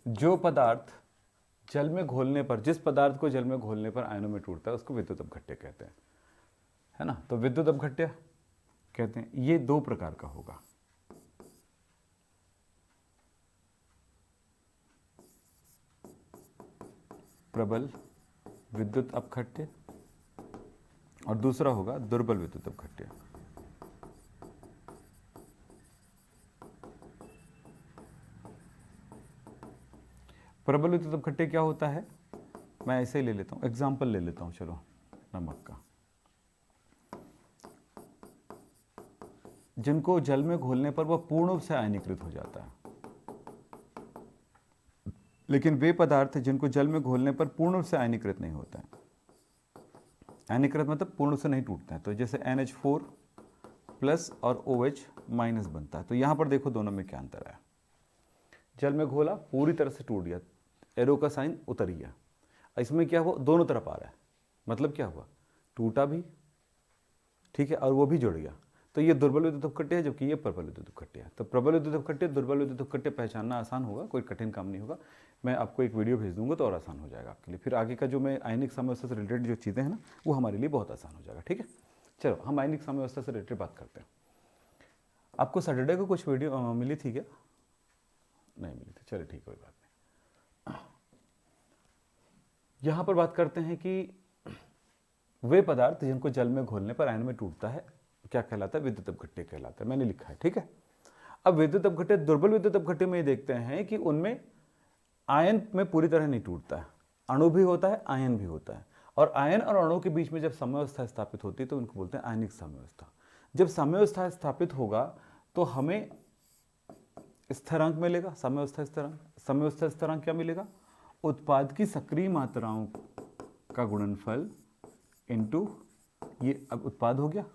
जो पदार्थ जल में घोलने पर, जिस पदार्थ को जल में घोलने पर आयनों में टूटता है उसको विद्युत अपघट्य कहते हैं, है ना। तो विद्युत अपघट्य कहते हैं, ये दो प्रकार का होगा। प्रबल विद्युत अपघट्य और दूसरा होगा दुर्बल विद्युत अपघट्य। प्रबल विद्युत अपघट्य क्या होता है, मैं ऐसे ही ले लेता हूं, एग्जाम्पल ले लेता हूं, चलो नमक का। जिनको जल में घोलने पर वह पूर्ण रूप से आयनीकृत हो जाता है, लेकिन वे पदार्थ जिनको जल में घोलने पर पूर्ण रूप से आयनीकृत नहीं होता है। आयनीकृत मतलब पूर्ण रूप से नहीं टूटता है। तो जैसे NH4 प्लस और OH माइनस बनता है। तो यहां पर देखो दोनों में क्या अंतर है। जल में घोला, पूरी तरह से टूट गया, एरो का साइन उतर गया। इसमें क्या हुआ, दोनों तरफ आ रहा है, मतलब क्या हुआ, टूटा भी, ठीक है, और वो भी जुड़ गया। तो ये दुर्बल विद्युत अपघट्य है, जबकि ये प्रबल विद्युत अपघट्य है। तो प्रबल विद्युत अपघट्य, दुर्बल विद्युत अपघट्य पहचानना आसान होगा, कोई कठिन काम नहीं होगा। मैं आपको एक वीडियो भेज दूंगा तो और आसान हो जाएगा आपके लिए। फिर आगे का जो मैं आयनिक साम्यावस्था से रिलेटेड जो चीज़ें हैं ना, वो हमारे लिए बहुत आसान हो जाएगा, ठीक है। चलो हम आयनिक साम्यावस्था से रिलेटेड बात करते हैं। आपको सैटरडे को कुछ वीडियो मिली थी क्या? नहीं मिली थी, चलिए ठीक, कोई बात नहीं। यहां पर बात करते हैं कि वे पदार्थ जिनको जल में घोलने पर आयन में टूटता है क्या कहलाता है, विद्युत अपघट्य कहलाता है। मैंने लिखा है, ठीक है। अब विद्युत अपघट्य, दुर्बल विद्युत अपघट्य में ये देखते हैं कि उनमें आयन में पूरी तरह नहीं टूटता है, अणु भी होता है, आयन भी होता है, और आयन और अणु के बीच में जब साम्यावस्था स्थापित होती है तो उनको बोलते हैं आयनिक साम्यावस्था। जब साम्यावस्था स्थापित होगा तो हमें स्थिरांक मिलेगा, साम्यावस्था स्थिरांक। साम्यावस्था स्थिरांक क्या मिलेगा, उत्पाद की सक्रिय मात्राओं का गुणनफल इनटू, ये अब उत्पाद हो गया,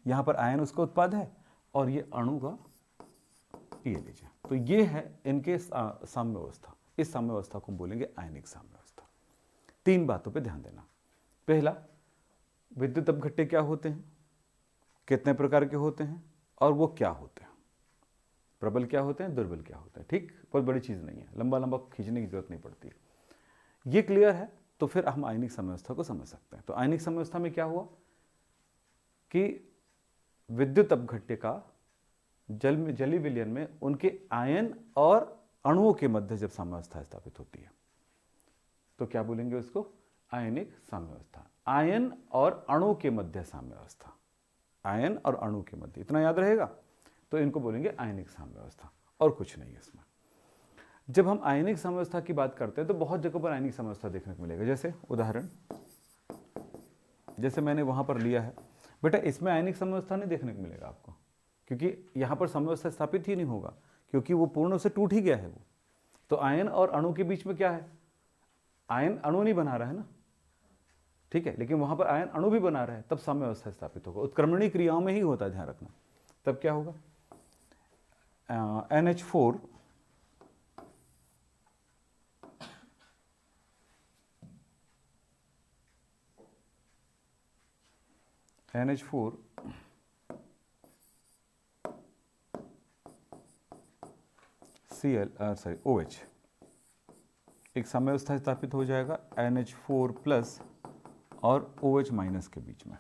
यहां पर आयन उसका उत्पाद है और ये अणु का, ये लीजिए। तो ये है इनके साम्यावस्था। इस साम्यावस्था को बोलेंगे आयनिक साम्यावस्था। तीन बातों पे ध्यान देना। पहला, विद्युत अपघट्य क्या होते हैं, कितने प्रकार के होते हैं और वो क्या होते हैं, प्रबल क्या होते हैं, दुर्बल क्या होते हैं, ठीक। बहुत बड़ी चीज नहीं है, लंबा लंबा खींचने की जरूरत नहीं पड़ती। ये क्लियर है तो फिर हम आयनिक साम्यावस्था को समझ सकते हैं। तो आयनिक साम्यावस्था में क्या हुआ कि विद्युत अपघट्य का जलीय विलयन में उनके आयन और अणुओं के मध्य जब साम्यावस्था स्थापित होती है तो क्या बोलेंगे उसको, आयनिक साम्यावस्था। आयन और अणु के मध्य साम्यावस्था, आयन और अणु के मध्य, इतना याद रहेगा। तो इनको बोलेंगे आयनिक साम्यावस्था, और कुछ नहीं है इसमें। जब हम आयनिक साम्यावस्था की बात करते हैं तो बहुत जगहों पर आयनिक साम्यावस्था देखने को मिलेगा। जैसे उदाहरण, जैसे मैंने वहां पर लिया है, बेटा इसमें आयनिक साम्यावस्था नहीं देखने को मिलेगा आपको, क्योंकि यहाँ पर साम्यावस्था स्थापित ही नहीं होगा, क्योंकि वो पूर्ण से टूट ही गया है वो। तो आयन और अणु के बीच में क्या है, आयन अणु नहीं बना रहा है ना, ठीक है, लेकिन वहां पर आयन अणु भी बना रहा है, तब साम्यावस्था स्थापित होगा। उत्क्रमणीय क्रियाओं में ही होता है, ध्यान रखना। तब क्या होगा, NH4 OH एक साम्यावस्था स्थापित हो जाएगा NH4 प्लस और OH माइनस के बीच में।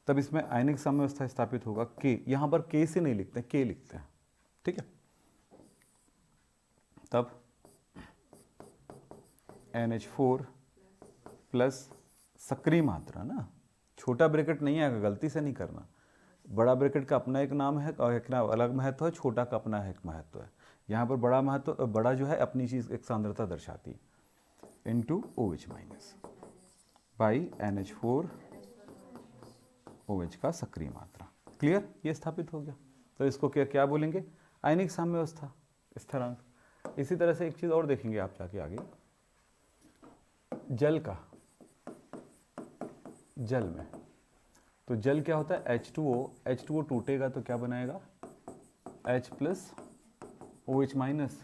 तब इसमें आयनिक साम्यावस्था स्थापित होगा K, यहां पर K से नहीं लिखते हैं, K लिखते हैं, ठीक है। तब NH4 प्लस सक्रिय मात्रा ना, छोटा ब्रैकेट नहीं आएगा, गलती से नहीं करना। बड़ा ब्रैकेट का अपना एक नाम है और एक अलग महत्व है, छोटा का अपना एक महत्व है। यहाँ पर बड़ा महत्व, बड़ा जो है अपनी चीज एक सांद्रता दर्शाती है, into OH minus by NH4 OH का सक्रिय मात्रा। क्लियर, ये स्थापित हो गया। तो इसको क्या क्या बोलेंगे, आयनिक साम्यावस्था, स्थिरांक। इसी तरह से एक चीज और देखेंगे आप जाके आगे, जल का, जल में तो जल क्या होता है, H2O टूटेगा तो क्या बनाएगा, H प्लस OH माइनस।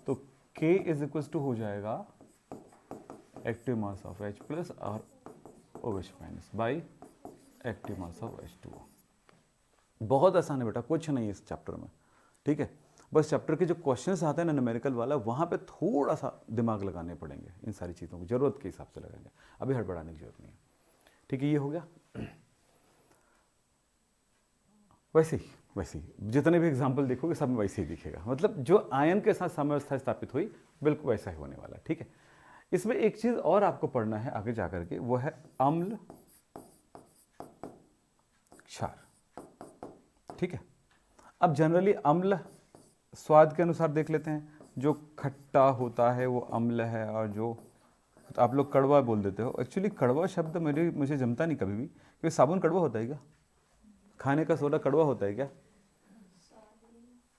तो K इज इक्वल टू हो जाएगा active mass of H plus और OH minus by active mass of H2O। बहुत आसान है बेटा, कुछ नहीं है इस चैप्टर में, ठीक है। बस चैप्टर के जो क्वेश्चंस आते हैं ना न्यूमेरिकल वाला, वहां पे थोड़ा सा दिमाग लगाने पड़ेंगे, इन सारी चीज़ों को जरूरत के हिसाब से लगाएंगे, अभी हड़बड़ाने की जरूरत नहीं है, ठीक है। ये हो गया। वैसे ही जितने भी एग्जाम्पल देखोगे सब में वैसे ही दिखेगा, मतलब जो आयन के साथ साम्यावस्था स्थापित हुई बिल्कुल वैसा ही होने वाला, ठीक है। इसमें एक चीज और आपको पढ़ना है आगे जाकर के, वो है अम्ल क्षार, ठीक है। अब जनरली अम्ल स्वाद के अनुसार देख लेते हैं, जो खट्टा होता है वो अम्ल है, और जो तो आप लोग कड़वा बोल देते हो। एक्चुअली कड़वा शब्द मुझे जमता नहीं कभी भी, क्योंकि साबुन कड़वा होता है क्या, खाने का सोडा कड़वा होता है क्या,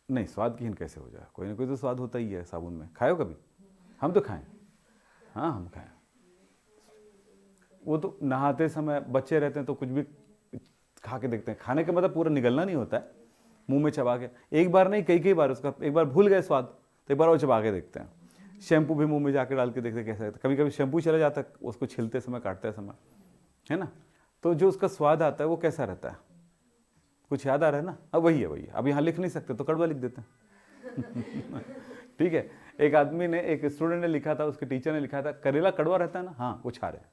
नहीं, स्वादहीन कैसे हो जाए, कोई ना कोई तो स्वाद होता ही है साबुन में। खाए हो कभी, हम तो खाएं, हाँ हम खाएं। वो तो नहाते समय बच्चे रहते हैं तो कुछ भी खा के देखते हैं, खाने का मतलब पूरा निगलना नहीं होता है, मुंह में चबा के, एक बार नहीं कई बार, उसका एक बार भूल गए स्वाद तो एक बार वो चबा के देखते हैं। शैम्पू भी मुंह में जाके डाल के देखते कैसा, कभी कभी शैम्पू चला जाता है उसको छिलते समय, काटते समय, है ना। तो जो उसका स्वाद आता है वो कैसा रहता है, कुछ याद आ रहा है ना। अब वही है, अब यहाँ लिख नहीं सकते तो कड़वा लिख देते हैं ठीक है। एक आदमी ने, एक स्टूडेंट ने लिखा था, उसके टीचर ने लिखा था, करेला कड़वा रहता है ना, हाँ वो क्षार है।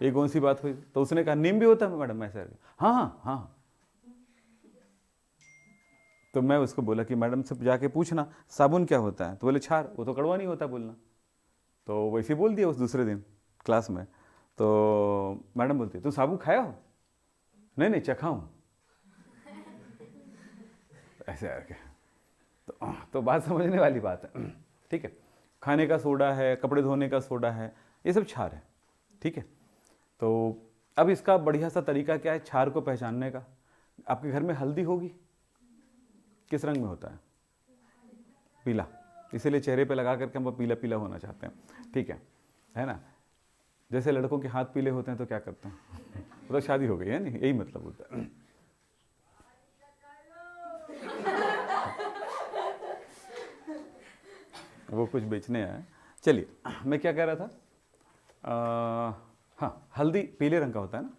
ये कौन सी बात हुई, तो उसने कहा नीम भी होता है मैडम, ऐसा, हाँ हाँ हाँ। तो मैं उसको बोला कि मैडम से जाके पूछना साबुन क्या होता है, तो बोले क्षार, वो तो कड़वा नहीं होता बोलना। तो वैसे बोल दिया उस दूसरे दिन क्लास में। तो मैडम बोलती तू साबुन खाया हो, नहीं चखा हूं ऐसे आके। तो बात समझने वाली बात है, ठीक है। खाने का सोडा है, कपड़े धोने का सोडा है, ये सब क्षार है, ठीक है। तो अब इसका बढ़िया सा तरीका क्या है क्षार को पहचानने का। आपके घर में हल्दी होगी, किस रंग में होता है, पीला, इसीलिए चेहरे पे लगा करके हम पीला पीला होना चाहते हैं, ठीक है ना। जैसे लड़कों के हाथ पीले होते हैं तो क्या करते हैं तो शादी हो गई है नहीं, यही मतलब होता है। वो कुछ बेचने आया। चलिए मैं क्या कह रहा था, हाँ हल्दी पीले रंग का होता है ना,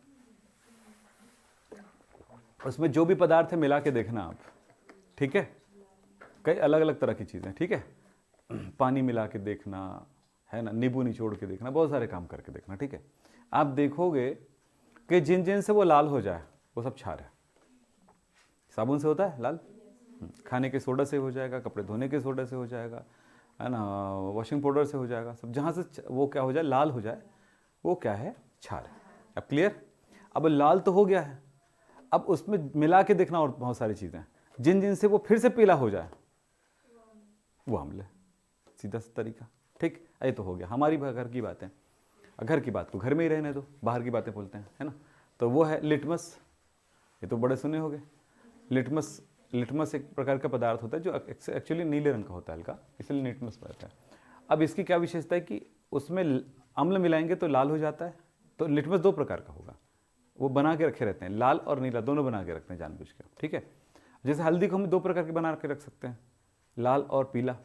उसमें जो भी पदार्थ है मिला के देखना आप, ठीक है। कई अलग अलग तरह की चीज़ें, ठीक है। पानी मिला के देखना है ना, नींबू निचोड़ के देखना, बहुत सारे काम करके देखना, ठीक है। आप देखोगे कि जिन जिन से वो लाल हो जाए वो सब क्षार है। साबुन से होता है लाल, खाने के सोडा से हो जाएगा, कपड़े धोने के सोडा से हो जाएगा, है ना, वॉशिंग पाउडर से हो जाएगा, सब जहाँ से वो क्या हो जाए लाल हो जाए वो क्या है, क्षार है। अब क्लियर। अब लाल तो हो गया है, अब उसमें मिला के देखना और बहुत सारी चीज़ें, जिन जिनसे वो फिर से पीला हो जाए वो अम्ल है, सीधा सा तरीका। ठीक, ये तो हो गया हमारी घर की बातें। घर की बात को घर में ही रहने दो, बाहर की बातें बोलते हैं, है ना। तो वो है लिटमस, ये तो बड़े सुने होंगे। लिटमस एक प्रकार का पदार्थ होता है जो एक्चुअली नीले रंग का होता है हल्का, इसलिए लिटमस रहता है। अब इसकी क्या विशेषता है कि उसमें अम्ल मिलाएंगे तो लाल हो जाता है। तो लिटमस दो प्रकार का होगा, वो बना के रखे रहते हैं, लाल और नीला दोनों बना के रखते हैं जानबूझ के। ठीक है, जैसे हल्दी को हम दो प्रकार के बना के रख सकते हैं, लाल और पीला,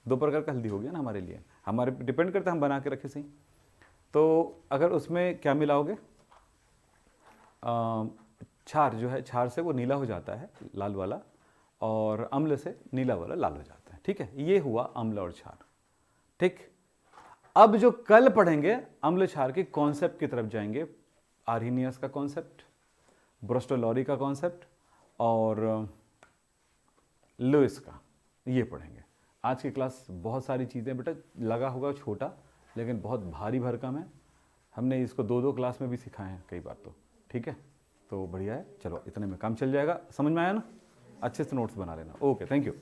दो प्रकार का हल्दी हो गया ना हमारे लिए। हमारे डिपेंड करता है हम बना के रखे सही। तो अगर उसमें क्या मिलाओगे, क्षार जो है, क्षार से वो नीला हो जाता है लाल वाला, और अम्ल से नीला वाला लाल हो जाता है। ठीक है, ये हुआ अम्ल और क्षार। ठीक, अब जो कल पढ़ेंगे अम्ल क्षार के कॉन्सेप्ट की तरफ जाएंगे। आर्हीनियस का कॉन्सेप्ट, ब्रोस्टोलॉरी का कॉन्सेप्ट और लुईस का, ये पढ़ेंगे। आज की क्लास बहुत सारी चीज़ें बेटा लगा होगा छोटा, लेकिन बहुत भारी भरकम है। हमने इसको दो दो क्लास में भी सिखाए हैं कई बार तो। ठीक है, तो बढ़िया है, चलो इतने में काम चल जाएगा। समझ में आया ना? अच्छे से नोट्स बना लेना। Okay, thank you.